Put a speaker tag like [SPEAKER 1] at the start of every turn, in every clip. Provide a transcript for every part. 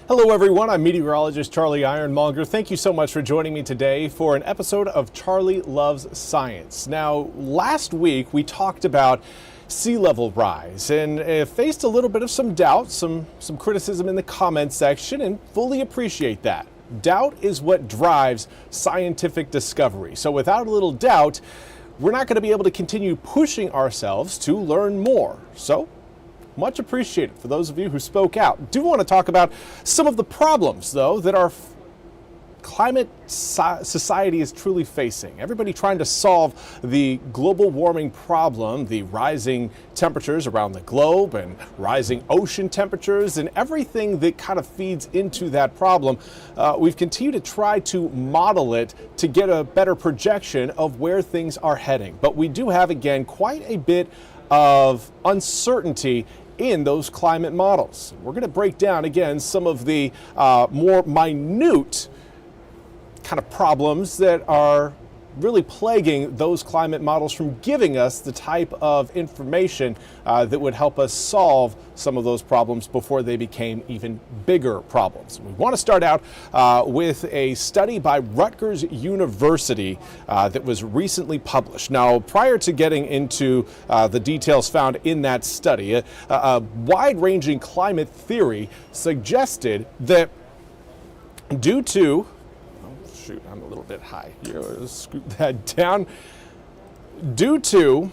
[SPEAKER 1] Hello everyone, I'm meteorologist Charlie Ironmonger. Thank you so much for joining me today for an episode of Charlie Loves Science. Now, last week we talked about sea level rise and faced a little bit of some doubt, some criticism in the comment section, and fully appreciate that. Doubt is what drives scientific discovery. So without a little doubt, we're not going to be able to continue pushing ourselves to learn more. So much appreciated for those of you who spoke out. Do want to talk about some of the problems, though, that our climate society is truly facing. Everybody trying to solve the global warming problem, the rising temperatures around the globe and rising ocean temperatures and everything that kind of feeds into that problem. We've continued to try to model it to get a better projection of where things are heading. But we do have, again, quite a bit of uncertainty in those climate models. We're going to break down, again, some of the more minute kind of problems that are really plaguing those climate models from giving us the type of information that would help us solve some of those problems before they became even bigger problems. We want to start out with a study by Rutgers University that was recently published. Now, prior to getting into the details found in that study, a wide-ranging climate theory suggested that due to shoot, I'm a little bit high here. Let's scoot that down. Due to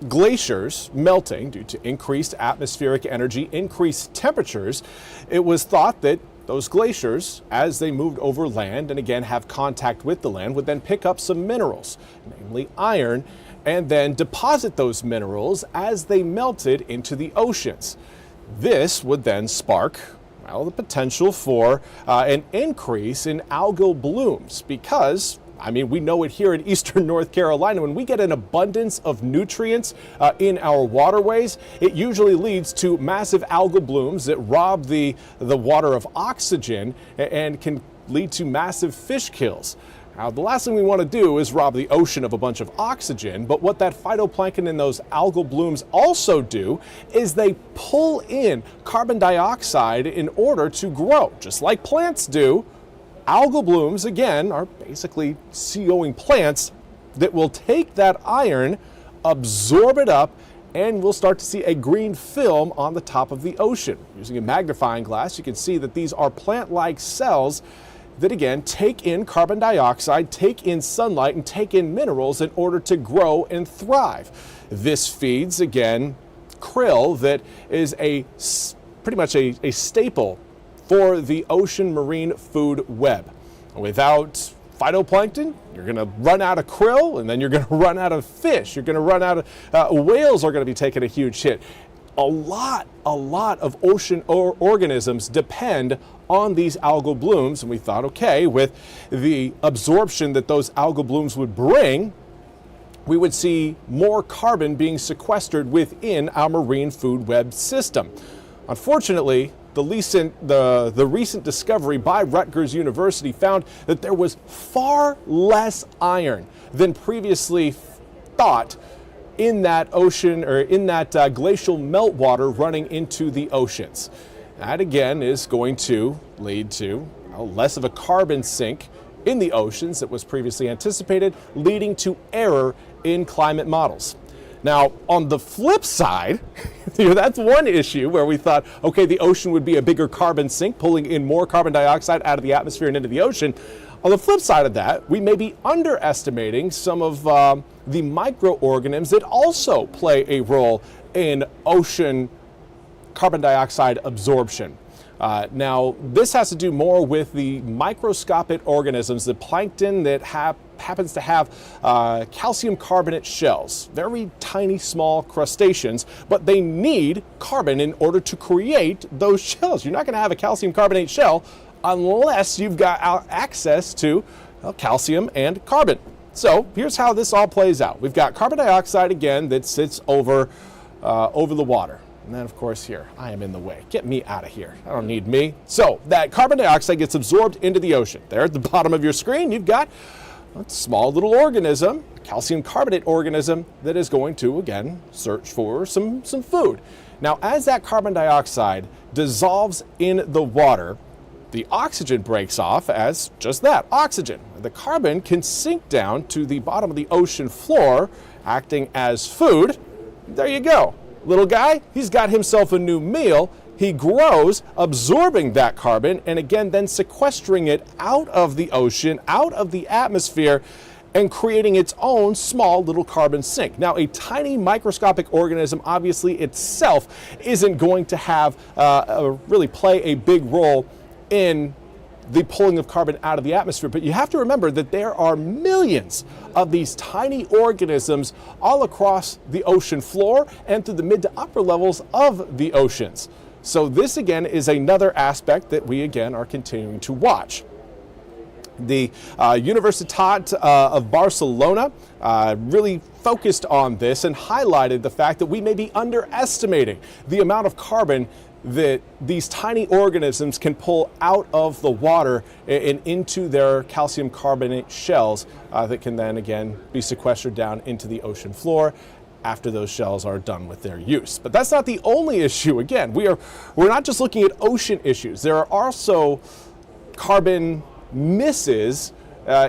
[SPEAKER 1] glaciers melting, due to increased atmospheric energy, increased temperatures, it was thought that those glaciers, as they moved over land and again have contact with the land, would then pick up some minerals, namely iron, and then deposit those minerals as they melted into the oceans. This would then spark the potential for an increase in algal blooms because, I mean, we know it here in eastern North Carolina, when we get an abundance of nutrients in our waterways, it usually leads to massive algal blooms that rob the water of oxygen and can lead to massive fish kills. Now, the last thing we want to do is rob the ocean of a bunch of oxygen, but what that phytoplankton and those algal blooms also do is they pull in carbon dioxide in order to grow. Just like plants do, algal blooms, again, are basically CO-ing plants that will take that iron, absorb it up, and we'll start to see a green film on the top of the ocean. Using a magnifying glass, you can see that these are plant-like cells that again take in carbon dioxide, take in sunlight, and take in minerals in order to grow and thrive. This feeds, again, krill that is pretty much a staple for the ocean marine food web. Without phytoplankton, you're going to run out of krill, and then you're going to run out of fish. You're going to run out of whales are going to be taking a huge hit. A lot of ocean organisms depend on these algal blooms, and we thought, okay, with the absorption that those algal blooms would bring, we would see more carbon being sequestered within our marine food web system. Unfortunately, the recent discovery by Rutgers University found that there was far less iron than previously thought in that ocean or in that glacial meltwater running into the oceans. That again is going to lead to less of a carbon sink in the oceans that was previously anticipated, leading to error in climate models. Now, on the flip side, that's one issue where we thought, okay, the ocean would be a bigger carbon sink, pulling in more carbon dioxide out of the atmosphere and into the ocean. On the flip side of that, we may be underestimating some of the microorganisms that also play a role in ocean carbon dioxide absorption. Now, this has to do more with the microscopic organisms, the plankton that happens to have calcium carbonate shells, very tiny, small crustaceans, but they need carbon in order to create those shells. You're not going to have a calcium carbonate shell unless you've got access to calcium and carbon. So here's how this all plays out. We've got carbon dioxide again that sits over the water. And then, of course, here, I am in the way. Get me out of here. I don't need me. So that carbon dioxide gets absorbed into the ocean. There at the bottom of your screen, you've got a small little organism, a calcium carbonate organism, that is going to, again, search for some food. Now, as that carbon dioxide dissolves in the water, the oxygen breaks off as just that, oxygen. The carbon can sink down to the bottom of the ocean floor, acting as food. There you go. Little guy, he's got himself a new meal. He grows, absorbing that carbon, and again, then sequestering it out of the ocean, out of the atmosphere, and creating its own small little carbon sink. Now, a tiny microscopic organism, obviously itself, isn't going to have really play a big role in the pulling of carbon out of the atmosphere. But you have to remember that there are millions of these tiny organisms all across the ocean floor and through the mid to upper levels of the oceans. So this, again, is another aspect that we, again, are continuing to watch. The Universitat of Barcelona really focused on this and highlighted the fact that we may be underestimating the amount of carbon that these tiny organisms can pull out of the water and into their calcium carbonate shells that can then again be sequestered down into the ocean floor after those shells are done with their use. But that's not the only issue. Again, we're not just looking at ocean issues. There are also carbon misses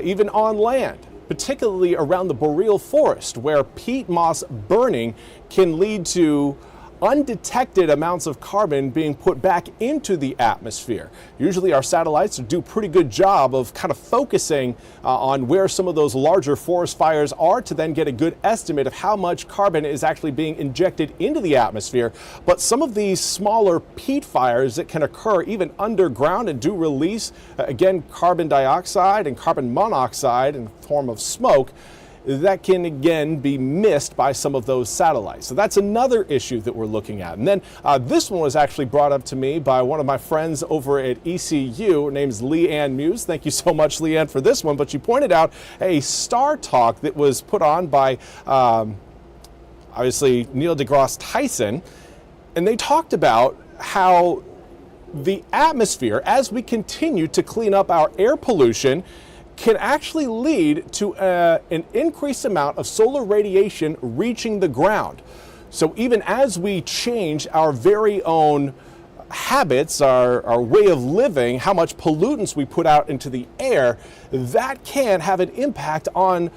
[SPEAKER 1] even on land, particularly around the boreal forest, where peat moss burning can lead to undetected amounts of carbon being put back into the atmosphere. Usually our satellites do a pretty good job of kind of focusing on where some of those larger forest fires are to then get a good estimate of how much carbon is actually being injected into the atmosphere. But some of these smaller peat fires that can occur even underground and do release, again, carbon dioxide and carbon monoxide in the form of smoke, that can again be missed by some of those satellites. So that's another issue that we're looking at. And then this one was actually brought up to me by one of my friends over at ECU. Her name's Leanne Muse. Thank you so much, Leanne, for this one. But she pointed out a Star Talk that was put on by obviously Neil deGrasse Tyson. And they talked about how the atmosphere, as we continue to clean up our air pollution, can actually lead to an increased amount of solar radiation reaching the ground. So even as we change our very own habits, our way of living, how much pollutants we put out into the air, that can have an impact on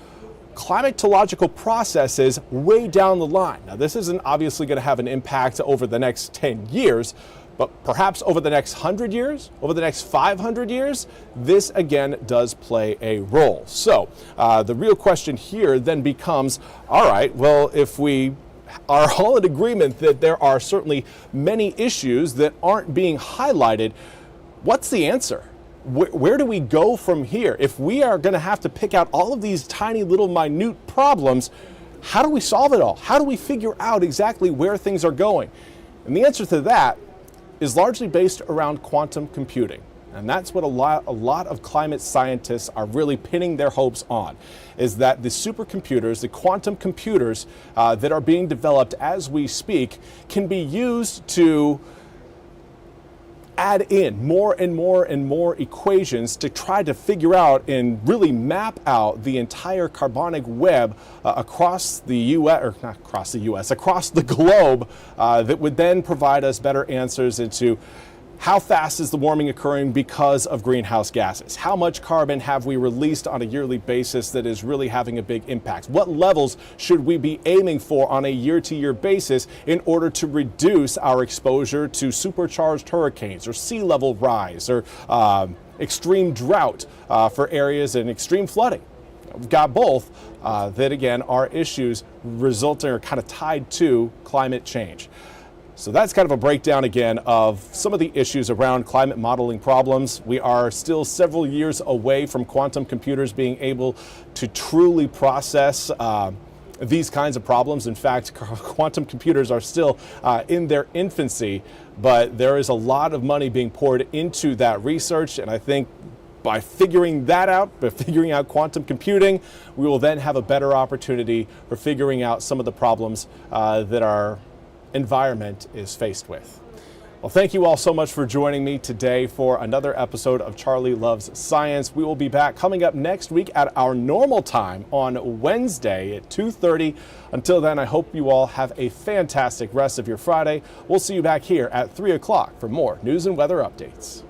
[SPEAKER 1] climatological processes way down the line. Now, this isn't obviously going to have an impact over the next 10 years, but perhaps over the next 100 years, over the next 500 years, this again does play a role. So the real question here then becomes, all right, well, if we are all in agreement that there are certainly many issues that aren't being highlighted, what's the answer? Where do we go from here? If we are going to have to pick out all of these tiny little minute problems, how do we solve it all? How do we figure out exactly where things are going? And the answer to that is largely based around quantum computing. And that's what a lot of climate scientists are really pinning their hopes on, is that the supercomputers, the quantum computers that are being developed as we speak, can be used to add in more and more and more equations to try to figure out and really map out the entire carbonic web across the U.S., or not across the U.S., across the globe, that would then provide us better answers into how fast is the warming occurring because of greenhouse gases? How much carbon have we released on a yearly basis that is really having a big impact? What levels should we be aiming for on a year-to-year basis in order to reduce our exposure to supercharged hurricanes or sea level rise or extreme drought for areas and extreme flooding? We've got both that, again, are issues resulting or kind of tied to climate change. So that's kind of a breakdown again of some of the issues around climate modeling problems. We are still several years away from quantum computers being able to truly process these kinds of problems. In fact, quantum computers are still in their infancy, but there is a lot of money being poured into that research, and I think by figuring that out, by figuring out quantum computing, we will then have a better opportunity for figuring out some of the problems that our environment is faced with. Well, thank you all so much for joining me today for another episode of Charlie Loves Science. We will be back coming up next week at our normal time on Wednesday at 2:30. Until then, I hope you all have a fantastic rest of your Friday. We'll see you back here at 3 o'clock for more news and weather updates.